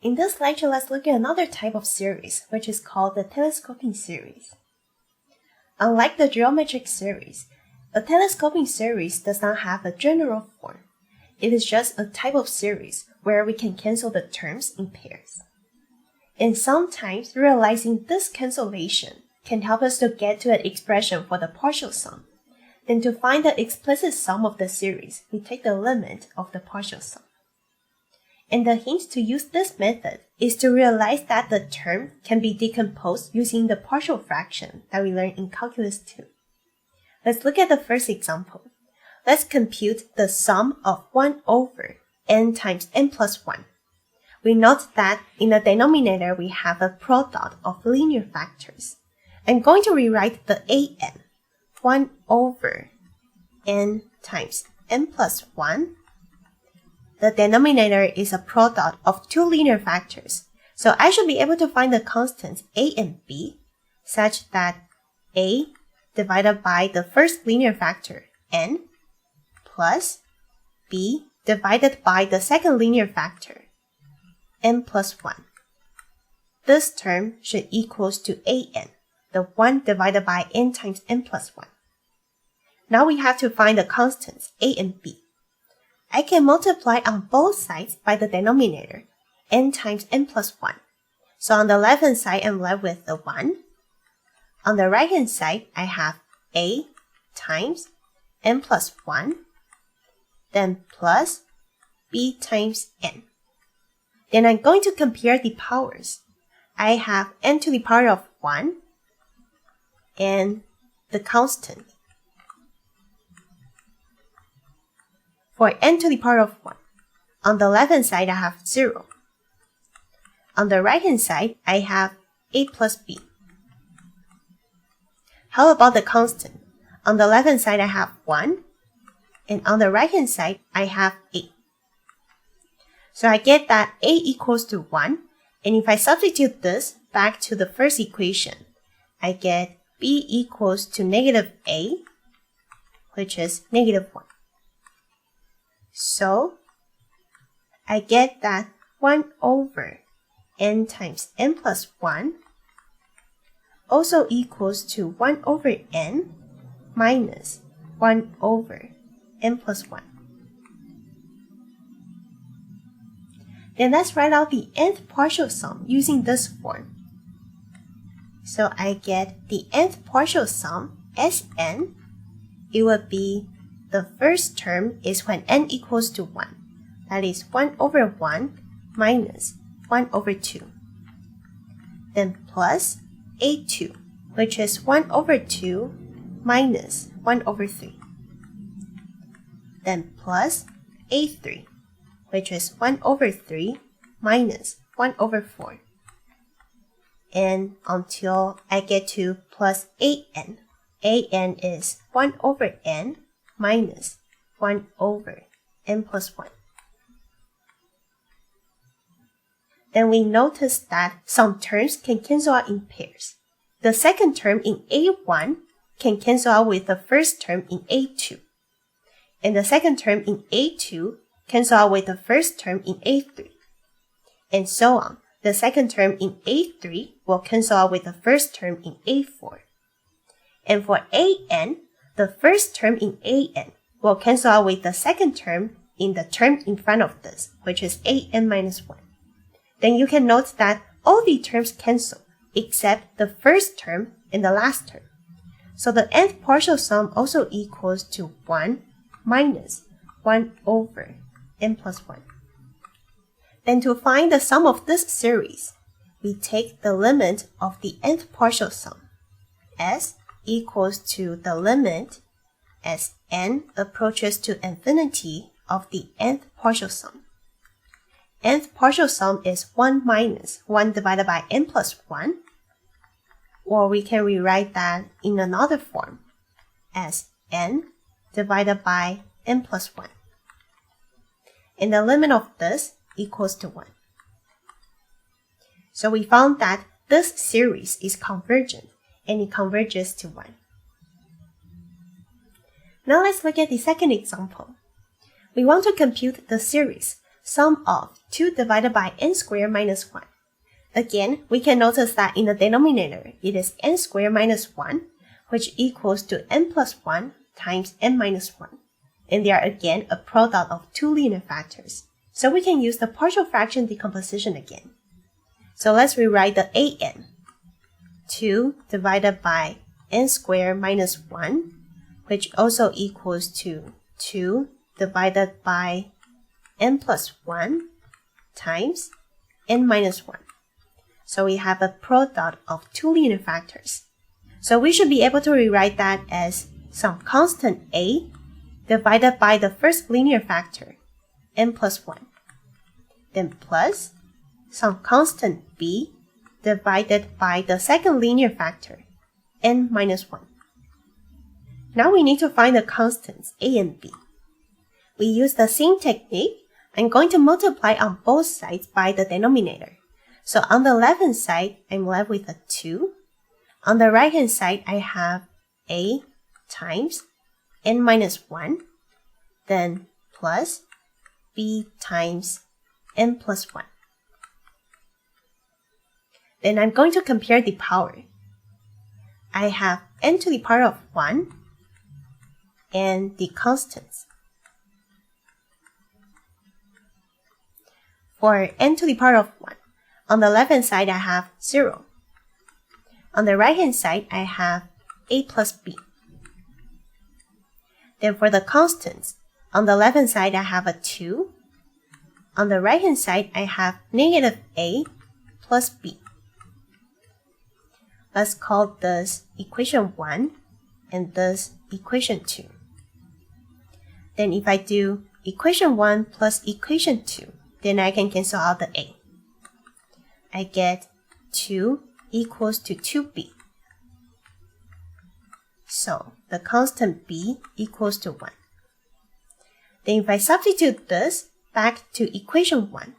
In this lecture, let's look at another type of series, which is called the telescoping series. Unlike the geometric series, a telescoping series does not have a general form. It is just a type of series where we can cancel the terms in pairs. And sometimes realizing this cancellation can help us to get to an expression for the partial sum. Then to find the explicit sum of the series, we take the limit of the partial sum. And the hint to use this method is to realize that the term can be decomposed using the partial fraction that we learned in Calculus 2. Let's look at the first example. Let's compute the sum of 1 over n times n plus 1. We note that in the denominator we have a product of linear factors. I'm going to rewrite the an, 1 over n times n plus 1. The denominator is a product of two linear factors, so I should be able to find the constants a and b such that a divided by the first linear factor n plus b divided by the second linear factor n plus 1. This term should equals to an, the 1 divided by n times n plus 1. Now we have to find the constants a and b. I can multiply on both sides by the denominator, n times n plus 1. So on the left-hand side, I'm left with the 1. On the right-hand side, I have a times n plus 1, then plus b times n. Then I'm going to compare the powers. I have n to the power of 1 and the constant. For n to the power of 1, on the left-hand side, I have 0. On the right-hand side, I have a plus b. How about the constant? On the left-hand side, I have 1, and on the right-hand side, I have a. So I get that a equals to 1, and if I substitute this back to the first equation, I get b equals to negative a, which is negative 1. So, I get that 1 over n times n plus 1 also equals to 1 over n minus 1 over n plus 1. Then let's write out the nth partial sum using this form. So I get the nth partial sum as n. It would be the first term is when n equals to 1. That is 1 over 1 minus 1 over 2. Then plus a2, which is 1 over 2 minus 1 over 3. Then plus a3, which is 1 over 3 minus 1 over 4. And until I get to plus an. An is 1 over n minus 1 over n plus 1. Then we notice that some terms can cancel out in pairs. The second term in A1 can cancel out with the first term in A2. And the second term in A2 cancel out with the first term in A3. And so on. The second term in A3 will cancel out with the first term in A4. And for an, the first term in an will cancel out with the second term in the term in front of this, which is an minus 1. Then you can note that all the terms cancel except the first term and the last term. So the nth partial sum also equals to 1 minus 1 over n plus 1. Then to find the sum of this series, we take the limit of the nth partial sum as equals to the limit as n approaches to infinity of the nth partial sum. Nth partial sum is 1 minus 1 divided by n plus 1, or we can rewrite that in another form as n divided by n plus 1. And the limit of this equals to 1. So we found that this series is convergent and it converges to 1. Now let's look at the second example. We want to compute the series, sum of 2 divided by n squared minus 1. Again, we can notice that in the denominator, it is n squared minus 1, which equals to n plus 1 times n minus 1. And they are again a product of two linear factors. So we can use the partial fraction decomposition again. So let's rewrite the an. 2 divided by n squared minus 1, which also equals to 2 divided by n plus 1 times n minus 1. So we have a product of two linear factors. So we should be able to rewrite that as some constant a divided by the first linear factor, n plus 1. Then plus some constant b divided by the second linear factor, n minus 1. Now we need to find the constants a and b. We use the same technique. I'm going to multiply on both sides by the denominator. So on the left-hand side, I'm left with a 2. On the right-hand side, I have a times n minus 1, then plus b times n plus 1. Then I'm going to compare the power. I have n to the power of 1 and the constants. For n to the power of 1, on the left-hand side I have 0. On the right-hand side I have a plus b. Then for the constants, on the left-hand side I have a 2. On the right-hand side I have negative a plus b. Let's call this equation 1 and this equation 2. Then if I do equation 1 plus equation 2, then I can cancel out the a. I get 2 equals to 2b. So the constant b equals to 1. Then if I substitute this back to equation 1,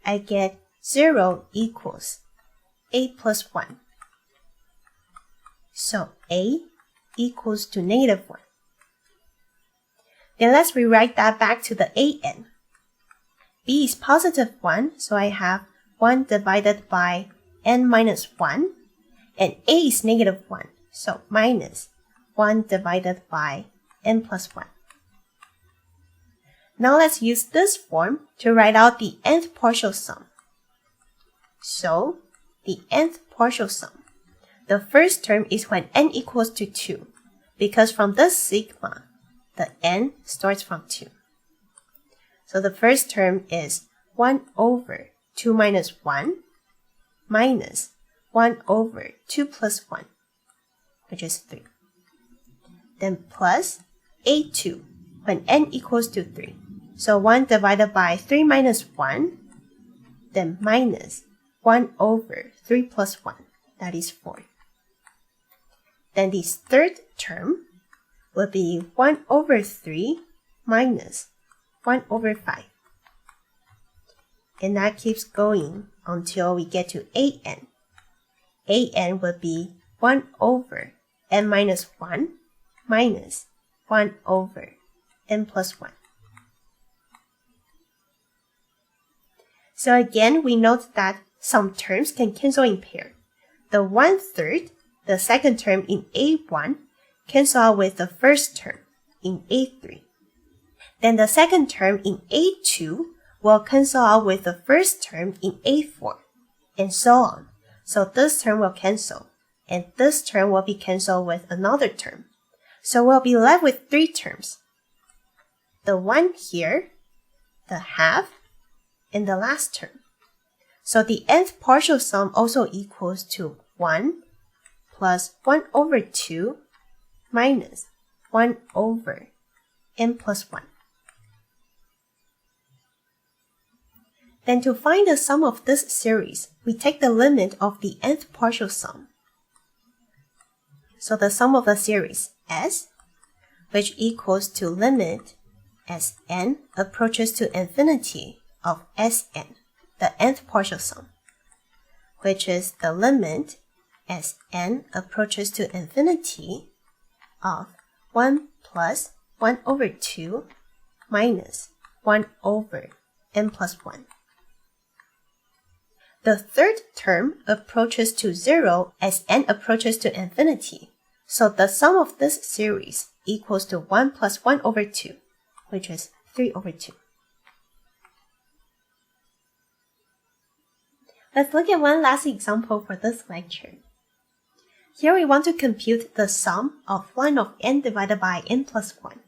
I get 0 equals a plus 1. So a equals to negative 1. Then let's rewrite that back to the an. b is positive 1, so I have 1 divided by n minus 1, and a is negative 1, so minus 1 divided by n plus 1. Now let's use this form to write out the nth partial sum. So, the nth partial sum. The first term is when n equals to 2, because from this sigma, the n starts from 2. So the first term is 1 over 2 minus 1 minus 1 over 2 plus 1, which is 3. Then plus a2 when n equals to 3. So 1 divided by 3 minus 1, then minus 1 over 3 plus 1, that is 4. Then this third term will be 1 over 3 minus 1 over 5. And that keeps going until we get to an. An will be 1 over n minus 1 minus 1 over n plus 1. So again, we note that some terms can cancel in pair. The 1/3, the second term in A1, cancel out with the first term in A3. Then the second term in A2 will cancel out with the first term in A4, and so on. So this term will cancel, and this term will be canceled with another term. So we'll be left with 3 terms. The one here, the half, and the last term. So the nth partial sum also equals to 1 plus 1 over 2 minus 1 over n plus 1. Then to find the sum of this series, we take the limit of the nth partial sum. So the sum of the series S, which equals to limit as n approaches to infinity of Sn, the nth partial sum, which is the limit as n approaches to infinity of 1 plus 1 over 2 minus 1 over n plus 1. The third term approaches to 0 as n approaches to infinity, so the sum of this series equals to 1 plus 1 over 2, which is 3 over 2. Let's look at one last example for this lecture. Here we want to compute the sum of ln of n divided by n plus 1.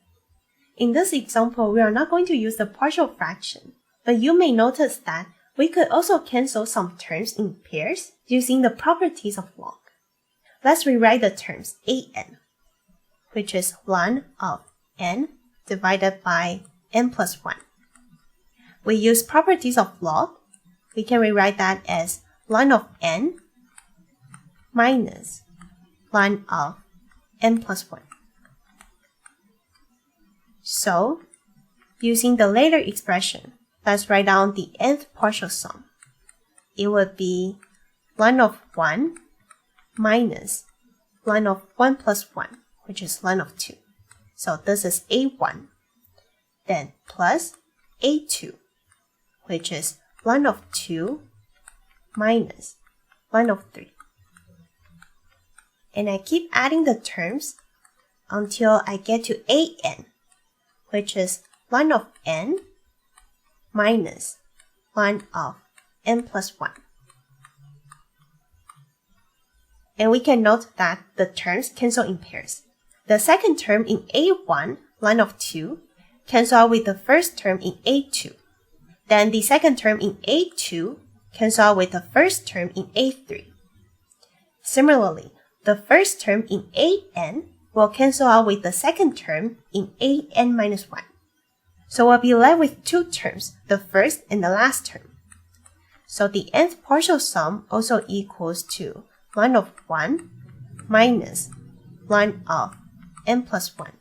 In this example, we are not going to use the partial fraction, but you may notice that we could also cancel some terms in pairs using the properties of log. Let's rewrite the terms an, which is ln of n divided by n plus 1. We use properties of log. We can rewrite that as ln of n minus ln of n plus 1. So, using the later expression, let's write down the nth partial sum. It would be ln of 1 minus ln of 1 plus 1, which is ln of 2. So this is a1, then plus a2, which is ln of 2 minus ln of 3. And I keep adding the terms until I get to an, which is ln of n minus ln of n plus 1. And we can note that the terms cancel in pairs. The second term in a1, ln of 2, cancel out with the first term in a2. Then the second term in a2 cancel out with the first term in a3. Similarly, the first term in an will cancel out with the second term in an minus 1. So we'll be left with two terms, the first and the last term. So the nth partial sum also equals to ln of 1 minus ln of n plus 1.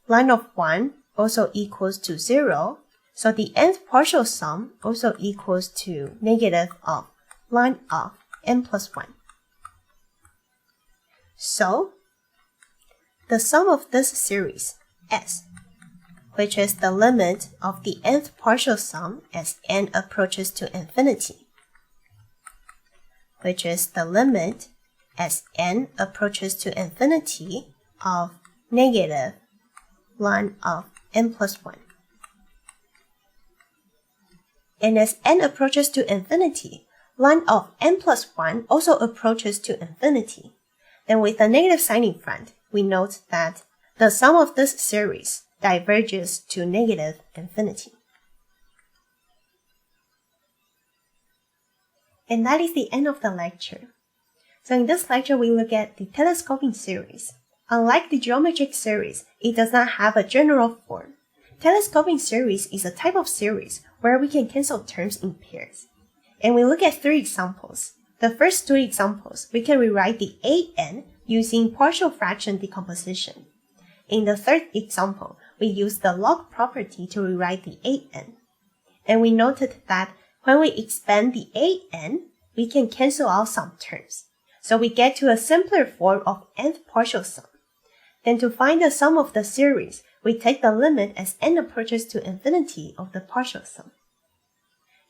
Ln of 1 also equals to 0, so the nth partial sum also equals to negative of ln of n plus 1. So, the sum of this series, S, which is the limit of the nth partial sum as n approaches to infinity, which is the limit as n approaches to infinity of negative ln of n plus 1. And as n approaches to infinity, ln of n plus 1 also approaches to infinity. Then with a negative sign in front, we note that the sum of this series diverges to negative infinity. And that is the end of the lecture. So in this lecture, we look at the telescoping series. Unlike the geometric series, it does not have a general form. Telescoping series is a type of series where we can cancel terms in pairs. And we look at three examples. The first two examples, we can rewrite the an using partial fraction decomposition. In the third example, we use the log property to rewrite the an. And we noted that when we expand the an, we can cancel out some terms. So we get to a simpler form of nth partial sum. Then to find the sum of the series, we take the limit as n approaches to infinity of the partial sum.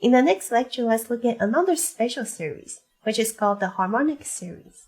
In the next lecture, let's look at another special series, which is called the harmonic series.